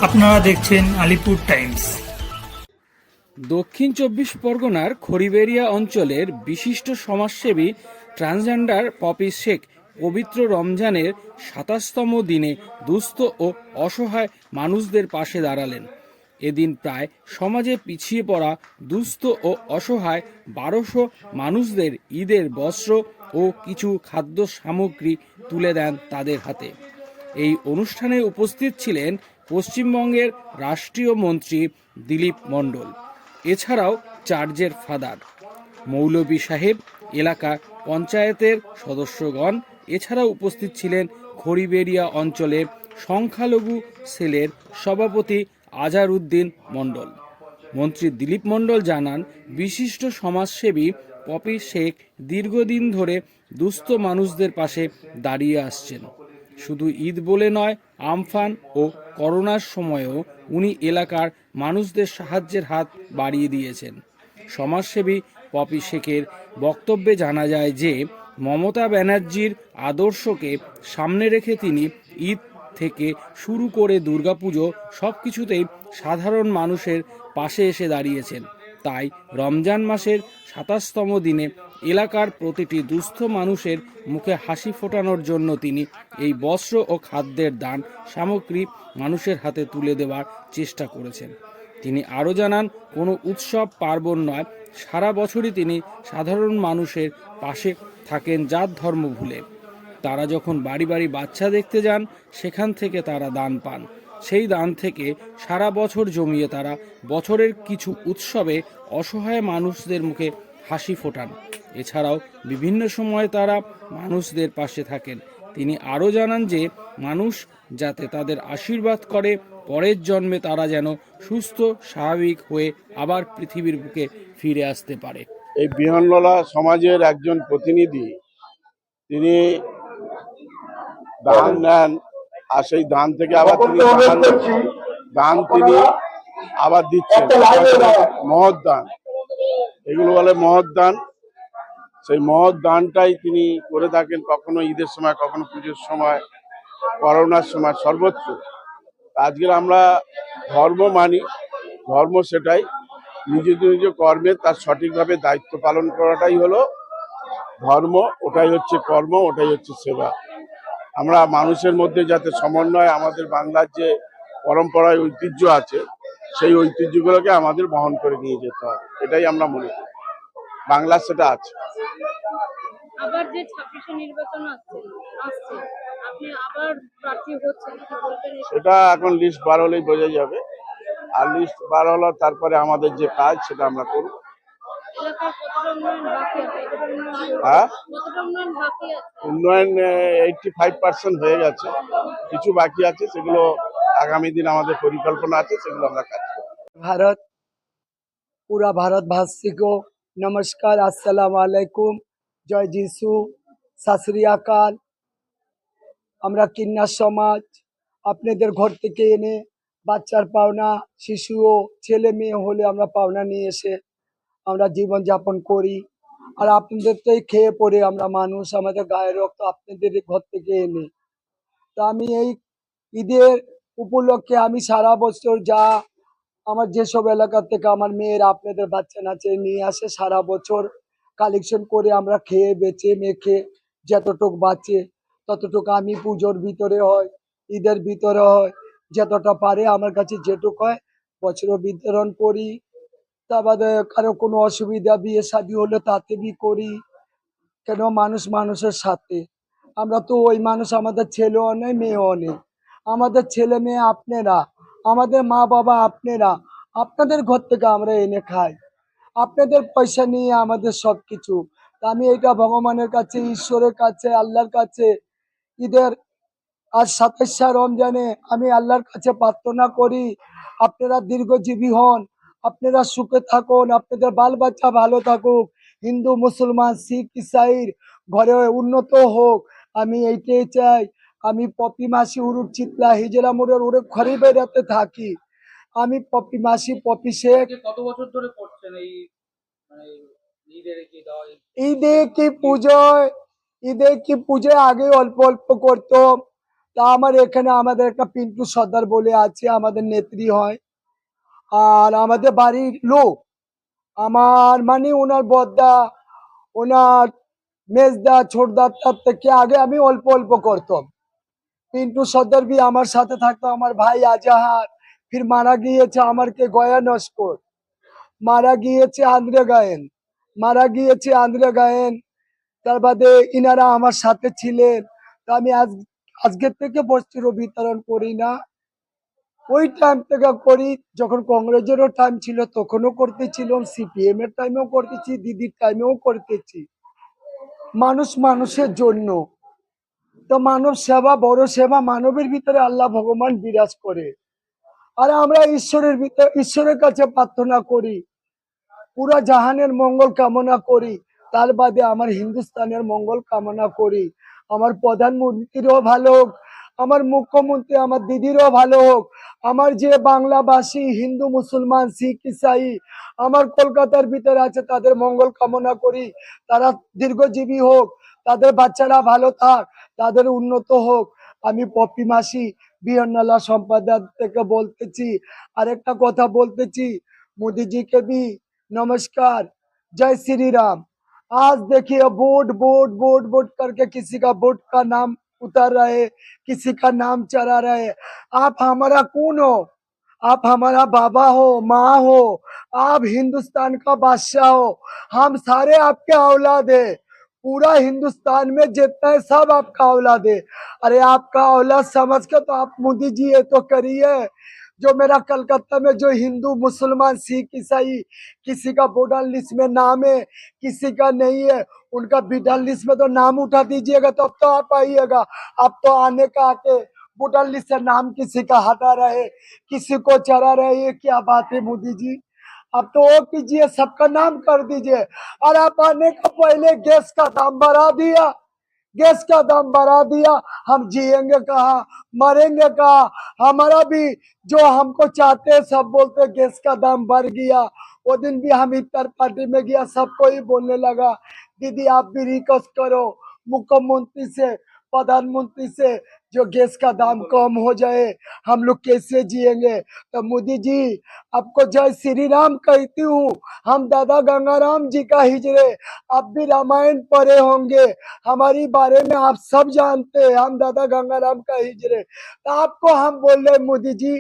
আপনারা দেখছেন আলিপুর টাইমস। দক্ষিণ চব্বিশ পরগনার খড়িবেড়িয়া অঞ্চলের বিশিষ্ট সমাজসেবী ট্রান্সজেন্ডার পপি শেখ পবিত্র রমজানের ২৭তম দিনে দুস্থ ও অসহায় মানুষদের পাশে দাঁড়ালেন। এদিন প্রায় সমাজে পিছিয়ে পড়া দুস্থ ও অসহায় ১২০০ মানুষদের ঈদের বস্ত্র ও কিছু খাদ্য সামগ্রী তুলে দেন তাদের হাতে। এই অনুষ্ঠানে উপস্থিত ছিলেন পশ্চিমবঙ্গের রাষ্ট্রীয় মন্ত্রী দিলীপ মণ্ডল, এছাড়াও চার্চের ফাদার, মৌলভী সাহেব, এলাকা পঞ্চায়েতের সদস্যগণ। এছাড়াও উপস্থিত ছিলেন খড়িবেড়িয়া অঞ্চলের সংখ্যালঘু সেলের সভাপতি আজহারউদ্দিন মণ্ডল। মন্ত্রী দিলীপ মণ্ডল জানান, বিশিষ্ট সমাজসেবী পপি শেখ দীর্ঘদিন ধরে দুস্থ মানুষদের পাশে দাঁড়িয়ে আসছেন। শুধু ঈদ বলে নয়, আমফান ও করোনার সময়েও উনি এলাকার মানুষদের সাহায্যের হাত বাড়িয়ে দিয়েছেন। সমাজসেবী পপি শেখের বক্তব্যে জানা যায় যে মমতা ব্যানার্জির আদর্শকে সামনে রেখে তিনি ঈদ থেকে শুরু করে দুর্গাপুজো সব কিছুতেই সাধারণ মানুষের পাশে এসে দাঁড়িয়েছেন। তাই রমজান মাসের ২৭তম দিনে এলাকার প্রতিটি দুস্থ মানুষের মুখে হাসি ফোটানোর জন্য তিনি এই বস্ত্র ও খাদ্যের দান সামগ্রী মানুষের হাতে তুলে দেওয়ার চেষ্টা করেছেন। তিনি আরও জানান, কোনো উৎসব পার্বণ নয়, সারা বছরই তিনি সাধারণ মানুষের পাশে থাকেন জাত ধর্ম ভুলে। তারা যখন বাড়ি বাড়ি বাচ্চা দেখতে যান, সেখান থেকে তারা দান পান। সেই দান থেকে সারা বছর জমিয়ে তারা বছরের কিছু উৎসবে অসহায় মানুষদের মুখে হাসি ফোটান। এছাড়াও বিভিন্ন সময় তারা মানুষদের পাশে থাকেন। তিনি আরও জানান যে মানুষ যাতে তাদের আশীর্বাদ করে, পরের জন্মে তারা যেন সুস্থ স্বাভাবিক হয়ে আবার পৃথিবীর বুকে ফিরে আসতে পারে। এই বিহনললা সমাজের একজন প্রতিনিধি, তিনি দান নেন, আর সেই দান থেকে আবার দান তিনি আবার দিচ্ছেন, মহৎ দান, এগুলো বলে মহৎ দান। সেই মহৎ দানটাই তিনি করে থাকেন, কখনো ঈদের সময়, কখনো পুজোর সময়, করোনার সময়, সর্বত্র। আজকের আমরা ধর্ম মানি, ধর্ম সেটাই, নিজ নিজ কর্মে তার সঠিকভাবে দায়িত্ব পালন করাটাই হলো ধর্ম, ওটাই হচ্ছে কর্ম, ওটাই হচ্ছে সেবা। আমরা মানুষের মধ্যে যাতে সমন্বয়, আমাদের বাংলার যে পরম্পরায় ঐতিহ্য আছে, সেই ঐতিহ্যগুলোকে আমাদের বহন করে নিয়ে যেতে হবে, এটাই আমরা মনে করি। বাংলার সেটা আছে। আবার যে 26 নির্বাচন আসছে, আপনি আবার প্রার্থী হচ্ছেন, কি বলবেন? সেটা এখন লিস্ট বার হলেই বোঝা যাবে, আর লিস্ট বার হলো তারপরে আমাদের যে কাজ সেটা আমরা করব। এলাকার কতটা উন্নয়ন বাকি আছে? হ্যাঁ, কতটা উন্নয়ন বাকি আছে? উন্নয়ন 85% হয়ে গেছে, কিছু বাকি আছে, সেগুলো আগামী দিন আমাদের পরিকল্পনা আছে, সেগুলো আমরা কাজ করব। भारत पूरा भारतवासी को नमस्कार, अस्सलाम वालेकुम, जय যিশু, सत श्री अकाल। আমরা কিন্না সমাজ আপনাদের ঘর থেকে এনে বাচ্চার পাওনা, শিশু ও ছেলে মেয়ে হলে আমরা পাওনা নিয়ে এসে আমরা জীবন যাপন করি। আর আপনাদের তো খেয়ে পড়ে আমরা মানুষ, আমাদের গায়ের রক্ত আপনাদের ঘর থেকে এনে। তো আমি এই ঈদের উপলক্ষে আমি সারা বছর যা আমার যেসব এলাকা থেকে আমার মেয়েরা আপনাদের বাচ্চা নাচে নিয়ে আসে, সারা বছর কালেকশন করে আমরা খেয়ে বেচে মেখে যতটুক বাঁচে ততটুকু আমি পুজোর ভিতরে হয়, ঈদের ভিতরে হয়, যতটা পারে আমার কাছে যেটুক হয় বছরও বিতরণ করি। তার বাদে কারো কোনো অসুবিধা, বিয়ে শাদী হলে তাতে বি করি। কেন মানুষ মানুষের সাথে, আমরা তো ওই মানুষ, আমাদের ছেলেও নেই মেয়েও নেই, আমাদের ছেলে মেয়ে আপনারা, আমাদের মা বাবা আপনারা, আপনাদের ঘর থেকে আমরা এনে খাই, আপনাদের পয়সা নিয়ে আমাদের সবকিছু। তা আমি এটা ভগবানের কাছে, ঈশ্বরের কাছে, আল্লাহর কাছে ঈদের আজ ২৭শা রমজানে আমি আল্লাহর কাছে প্রার্থনা করি, আপনারা দীর্ঘজীবী হন, আপনারা সুখে থাকুন, আপনাদের বাল বাচ্চা ভালো থাকুক, হিন্দু মুসলমান শিখ ইসাইর ঘরে উন্নত হোক, আমি এইটাই চাই। আমি পপি মাসি উরুপ চিতলা হিজলা মোড়ের ওরে ঘরে বেড়াতে থাকি। আমি পপি মাসি পপি শেখ। কত বছর ধরে করছেন এই ঈদে কি পুজোয়, ঈদে কি পুজোয় আগে অল্প অল্প করতো, তা আমার এখানে আমাদের একটা পিন্টু সর্দার বলে আছে, আমাদের নেত্রী হয়, আর আমাদের বাড়ির লোক, আমার মানে ওনার বদ্দা, ওনার মেজদা ছোটদা, তার থেকে আগে আমি অল্প অল্প করতাম। পিন্টু সর্দার भी আমার সাথে থাকতো, আমার ভাই আজাহার, ফির মারা গিয়েছে আমার কে গয়া নস্কর, মারা গিয়েছে আন্দ্রে গায়েন, মারা গিয়েছে আন্দ্রে গায়েন। তার বাদে ইনারা আমার সাথে ছিলেন। তা আমি আজকের থেকে বস্ত্র বিতরণ করি না, ওই টাইম থেকে করি, যখন কংগ্রেসেরও টাইম ছিল তখনও করতেছিলাম, সিপিএম এর টাইমেও করতেছি, দিদির টাইমেও করতেছি। মানুষ মানুষের জন্য, তো মানব সেবা বড় সেবা, মানবের ভিতরে আল্লাহ ভগবান বিরাজ করে। আর আমরা ঈশ্বরের ভিতরে, ঈশ্বরের কাছে প্রার্থনা করি, পুরা জাহানের মঙ্গল কামনা করি, তার বাদে আমার হিন্দুস্তানের মঙ্গল কামনা করি। আমার প্রধানমন্ত্রীরও ভালো হোক, আমার মুখ্যমন্ত্রী আমার দিদিরও ভালো হোক, আমার যে বাংলাভাষী হিন্দু মুসলমান শিখ ইসাই আমার কলকাতার ভিতরে আছে তাদের মঙ্গল কামনা করি, তারা দীর্ঘজীবী হোক, তাদের বাচ্চারা ভালো থাক, তাদের উন্নত হোক। আমি পপি মাসি বিহন্নালা সম্পাদক থেকে বলতেছি। আরেকটা কথা বলতেছি, मोदी जी के भी नमस्कार, जय श्री राम। आज देखिए वोट वोट वोट वोट करके किसी का वोट का नाम उतर रहे, किसी का नाम चढ़ा रहे। आप हमारा कौन हो? आप हमारा बाबा हो, माँ हो, आप हिंदुस्तान का बादशाह हो, हम सारे आपके औलाद है। पूरा हिंदुस्तान में जितना है सब आपका औलाद है। अरे आपका औलाद समझ के तो आप मोदी जी ये तो करिए। जो मेरा कलकत्ता में जो हिंदू मुसलमान सिख ईसाई किसी का वोटर लिस्ट में नाम है, किसी का नहीं है, उनका वोटर लिस्ट में तो नाम उठा दीजिएगा, तब तो आप आइएगा। अब तो आने का आके वोटर लिस्ट से नाम किसी का हटा रहे, किसी को चढ़ा रहे, ये क्या बात है मोदी जी? अब तो वो कीजिए, सबका नाम कर दीजिए। और आप आने का पहले गैस का दाम बढ़ा दिया, गैस का दाम बढ़ा दिया, हम जिएंगे कहाँ, मरेंगे कहाँ? हमारा भी जो हमको चाहते हैं सब बोलते गैस का दाम बढ़ गया। वो दिन भी हम इफ्तार पार्टी में गया, सबको ही बोलने लगा दीदी आप भी रिक्वेस्ट करो मुख्यमंत्री से, प्रधानमंत्री से, जो गैस का दाम कम हो जाए, हम लोग कैसे जिएंगे? तो मोदी जी आपको जय श्री राम कहती हूँ। हम दादा गंगाराम जी का हिजरे, आप भी रामायण पढ़े होंगे, हमारी बारे में आप सब जानते हैं, हम दादा गंगाराम का हिजरे। तो आपको हम बोल रहे मोदी जी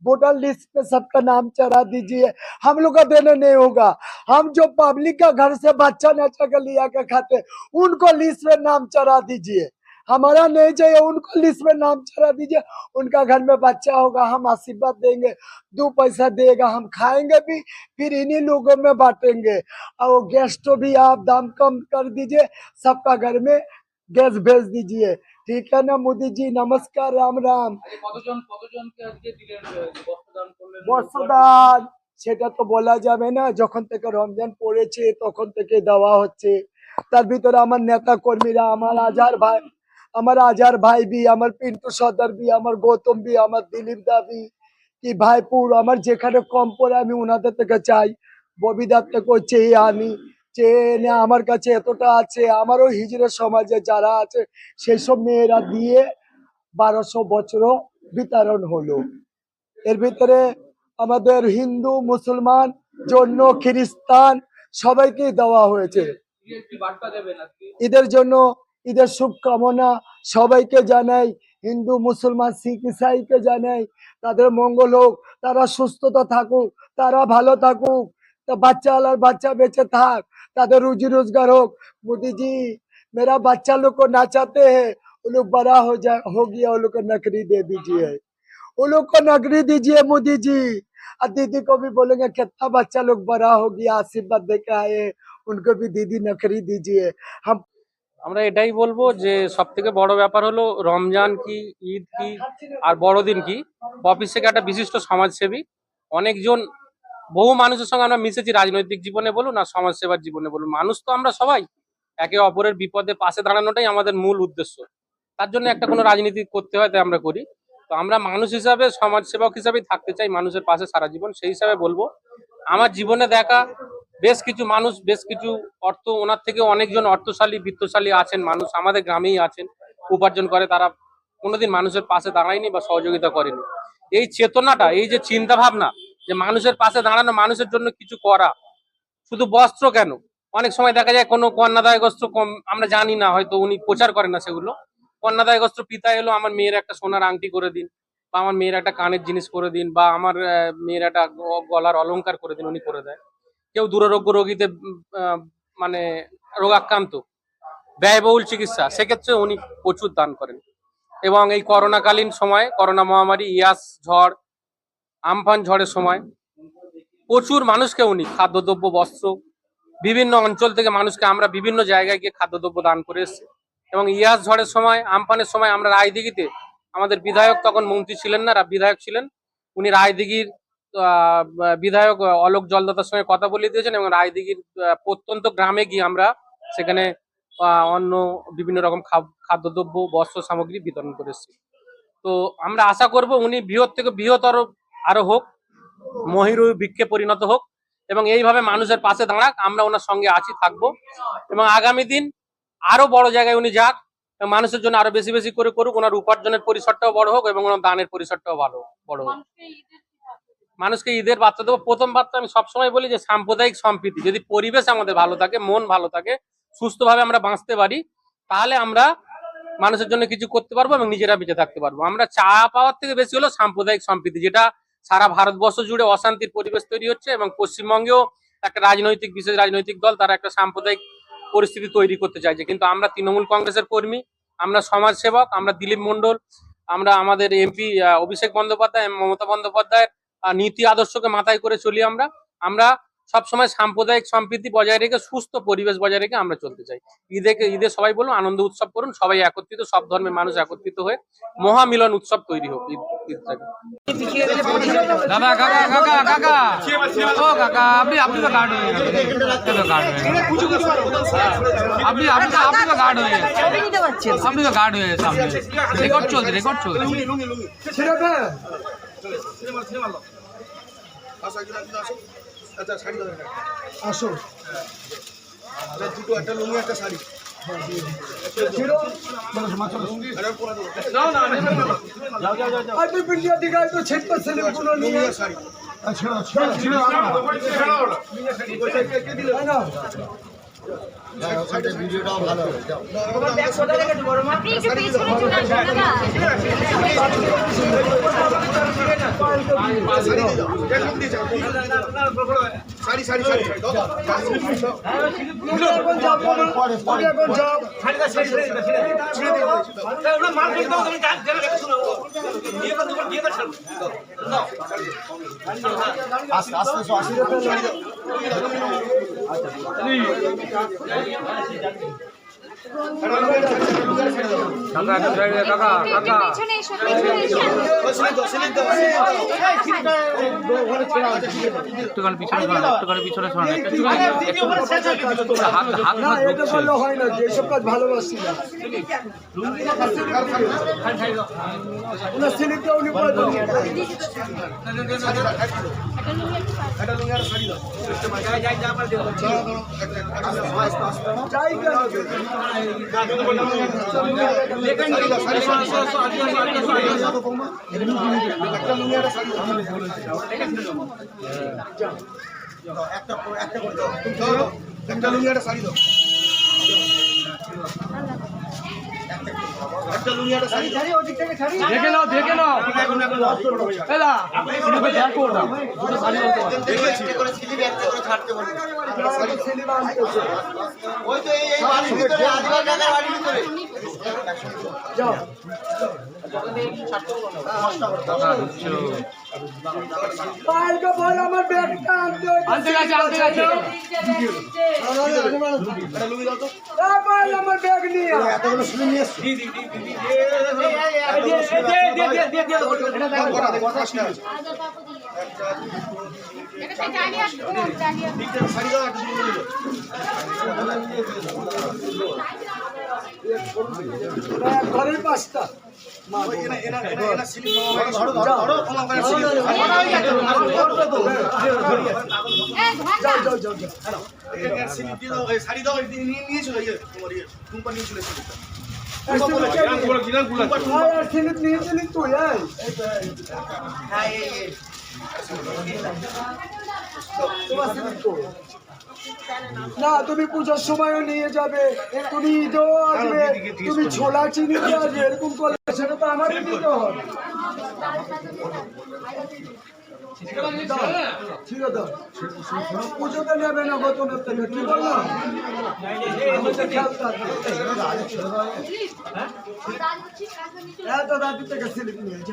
वोटर लिस्ट पे सबका नाम चढ़ा दीजिए, हम लोग का देना नहीं होगा। हम जो पब्लिक का घर से बच्चा नचा के लिया के खाते, उनको लिस्ट में नाम चढ़ा दीजिए, हमारा नहीं चाहिए, उनको लिस्ट में नाम चढ़ा दीजिए। उनका घर में बच्चा होगा, हम आशीर्वाद देंगे, 2 पैसा देगा, हम खाएंगे भी, फिर इन्हीं लोगों में बांटेंगे। और वो गैस तो भी आप दाम कम कर दीजिए, सबका घर में गैस भेज दीजिए, ठीक है ना मोदी जी? नमस्कार, राम राम। বস্ত্রদান সেটা তো বলা যাবে না, যখন থেকে রমজান পড়েছে তখন থেকে দেওয়া হচ্ছে। তার ভিতরে আমার নেতা কর্মীরা, আমার আজার ভাই বি, আমার পিন্টু সর্দার বি, আমার গৌতম বি, আমার দিলীপ দা বি, কি ভাইপুর, আমার যেখানে কম পড়ে আমি ওনাদের থেকে চাই, ববিদার থেকেও চেয়ে আনি, চেয়ে এনে আমার কাছে এতটা আছে, আমারও হিজড়ে সমাজে যারা আছে সেই সব মেয়েরা দিয়ে 1200 বছরও বিতরণ হলো। এর ভিতরে আমাদের হিন্দু মুসলমান জন্য খ্রিস্টান সবাইকে দেওয়া হয়েছে। ঈদের জন্য ঈদের শুভকামনা সবাইকে জানাই, হিন্দু মুসলমান শিখ ইসাইকে জানাই, তাদের মঙ্গল হোক, তারা সুস্থতা থাকুক, তারা ভালো থাকুক, তো বাচ্চা আলার বাচ্চা বেঁচে থাক, তাদের রুজি रोजगार হোক। मोदी जी मेरा बच्चा लोग को नचाते हैं, वो लोग बड़ा हो गया, वो लोग को नौकरी दे दीजिए, वो लोग को नौकरी दीजिए मोदी जी। और दीदी को भी बोलेंगे कितना बच्चा लोग बड़ा हो गया, आशीर्वाद दे के आए, उनको भी दीदी नौकरी दीजिए। हम আমরা এটাই বলবো যে সব থেকে বড় ব্যাপার হলো রমজান কি, ঈদ কি, আর বড়দিন কি, পপি শেখ একটা বিশিষ্ট সমাজসেবী। অনেকজন বহু মানুষের সঙ্গে আমরা মিশেছি, রাজনৈতিক জীবনে বলুন আর সমাজ সেবার জীবনে বলুন, মানুষ তো আমরা সবাই, একে অপরের বিপদে পাশে দাঁড়ানোটাই আমাদের মূল উদ্দেশ্য। তার জন্য একটা কোনো রাজনীতি করতে হয়, তাই আমরা করি। তো আমরা মানুষ হিসাবে, সমাজ সেবক হিসাবেই থাকতে চাই মানুষের পাশে সারা জীবন। সেই হিসাবে বলবো আমার জীবনে দেখা বেশ কিছু মানুষ, বেশ কিছু অর্থ, ওনার থেকে অনেকজন অর্থশালী বিত্তশালী আছেন মানুষ, আমাদের গ্রামেই আছেন, উপার্জন করে, তারা কোনোদিন মানুষের পাশে দাঁড়ায়নি বা সহযোগিতা করেনি। এই চেতনাটা, এই যে চিন্তা ভাবনা যে মানুষের পাশে দাঁড়ানো, মানুষের জন্য কিছু করা, শুধু বস্ত্র কেন, অনেক সময় দেখা যায় কোনো কন্যাদায় বস্ত্র আমরা জানি না, হয়তো উনি প্রচার করেন না সেগুলো। কন্যাদায় বস্ত্র পিতা এলো, আমার মেয়ের একটা সোনার আংটি করে দিন, বা আমার মেয়ের একটা কানের জিনিস করে দিন, বা আমার মেয়ের একটা গলার অলংকার করে দিন, উনি করে দেয়। কেউ দুরারোগ্য রোগীতে মানে রোগাক্রান্ত, ব্যয়বহুল চিকিৎসা, সেক্ষেত্রে উনি প্রচুর দান করেন। এবং এই করোনাকালীন সময়, করোনা মহামারী, ইয়াস ঝড়, আমফান ঝড়ের সময় প্রচুর মানুষকে উনি খাদ্যদ্রব্য, বস্ত্র, বিভিন্ন অঞ্চল থেকে মানুষকে আমরা বিভিন্ন জায়গায় গিয়ে খাদ্যদ্রব্য দান করে এসেছি। এবং ইয়াস ঝড়ের সময়, আমফানের সময় আমরা রায়দিঘিতে, আমাদের বিধায়ক তখন মন্ত্রী ছিলেন না, বিধায়ক ছিলেন উনি, রায়দিঘির বিধায়ক অলোক জলদাতার সঙ্গে কথা বলে দিয়েছেন এবং রায়দিঘির প্রত্যন্ত গ্রামে গিয়ে আমরা সেখানে অন্য বিভিন্ন রকম খাদ্যদ্রব্য, বস্ত্র সামগ্রী বিতরণ করে এসেছি। তো আমরা আশা করব উনি বৃহৎ থেকে বৃহত্তর আরো হোক, মহিরু বৃক্ষে পরিণত হোক এবং এইভাবে মানুষের পাশে দাঁড়াক। আমরা ওনার সঙ্গে আছি, থাকবো, এবং আগামী দিন আরো বড় জায়গায় উনি যাক, মানুষের জন্য আরো বেশি বেশি করে করুক। ওনার উপার্জনের পরিসরটাও বড় হোক এবং ওনার দানের পরিসরটাও বড় হোক। মানুষকে ঈদের বার্তা দেবো। প্রথম বার্তা আমি সবসময় বলি যে সাম্প্রদায়িক সম্প্রীতি। যদি পরিবেশ আমাদের ভালো থাকে, মন ভালো থাকে, সুস্থভাবে আমরা বাঁচতে পারি, তাহলে আমরা মানুষের জন্য কিছু করতে পারবো এবং নিজেরা বেঁচে থাকতে পারবো। আমরা চা পাওয়ার থেকে বেশি হলো সাম্প্রদায়িক সম্প্রীতি, যেটা সারা ভারতবর্ষ জুড়ে অশান্তির পরিবেশ তৈরি হচ্ছে এবং পশ্চিমবঙ্গেও একটা বিশেষ রাজনৈতিক দল তারা একটা সাম্প্রদায়িক পরিস্থিতি তৈরি করতে চাইছে। কিন্তু আমরা তৃণমূল কংগ্রেসের কর্মী, আমরা সমাজসেবক, আমরা দিলীপ মণ্ডল, আমরা আমাদের এমপি অভিষেক বন্দ্যোপাধ্যায়, মমতা বন্দ্যোপাধ্যায়ের নীতি আদর্শকে মাথায় করে চলি। আমরা সবসময় সাম্প্রদায়িক সম্প্রীতি বজায় রেখে, সুস্থ পরিবেশ বজায় রেখে আমরা চলতে চাই। ঈদে সবাই বলুন আনন্দ উৎসব করুন, সবাই একত্রিত, সব ধর্মের মানুষ একত্রিত হয়ে মহামিলন উৎসব তৈরি হোক ঈদটাকে। দাদা, কাকা কাকা কাকা ও কাকা, আপনি তো গার্ড হয়ে গেছেন, আপনি তো গার্ড হয়ে গেছেন, আপনি তো গার্ড হয়ে গেছেন। রেকর্ড চলছে। আচ্ছা, শাড়ি আসো, দুটো, একটা লুঙ্গি, একটা শাড়ি। ভিডিওটাও ভালো। শাড়ি শাড়ি শাড়ি একটুখানি পিছনে হয় না, যেসব কাজ ভালোবাসি না একটা লুঙ্গি, একটা শাড়ি দাও। একটা লুঙ্গি, একটা শাড়ি। দেখে নাও আমার ব্যাগটা আনতে গেছে আমার ব্যাগ নিয়ে এতগুলো শুনে নিয়ে এসছি। ঘরের পাঁচটা শাড়ি দাও, নিয়ে চলে কোম্পানি চলে সিলিপ নিয়েছিলি তুই তোমার সিলিপ কই? না তুমি পুজোর সময়ও নিয়ে যাবে, তুমি ঈদেও আসবে, তুমি ছোলা চিনি দিয়ে আসবে, এরকম করলে সেটা তো আমারই দিতে হবে। ঠিক আছে, পুজোতে নেবে না গতনের থেকে, কি বললাম? এত রাত্রি থেকে স্লিপ নিয়েছে।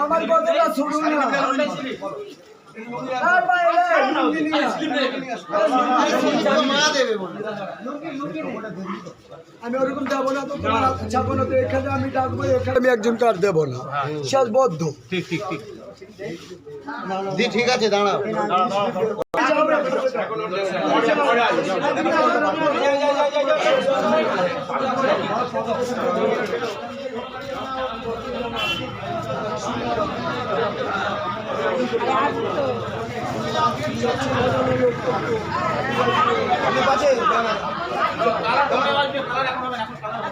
আমার কথাটা শুনুন না, আমি ওরকম যাবো না, তো তোমার যাবো না, তো এখানে আমি ডাকবো, এখানে আমি একজন কার দেবো না, শেষ বদ্ধ। ঠিক আছে, দাঁড়াও। আচ্ছা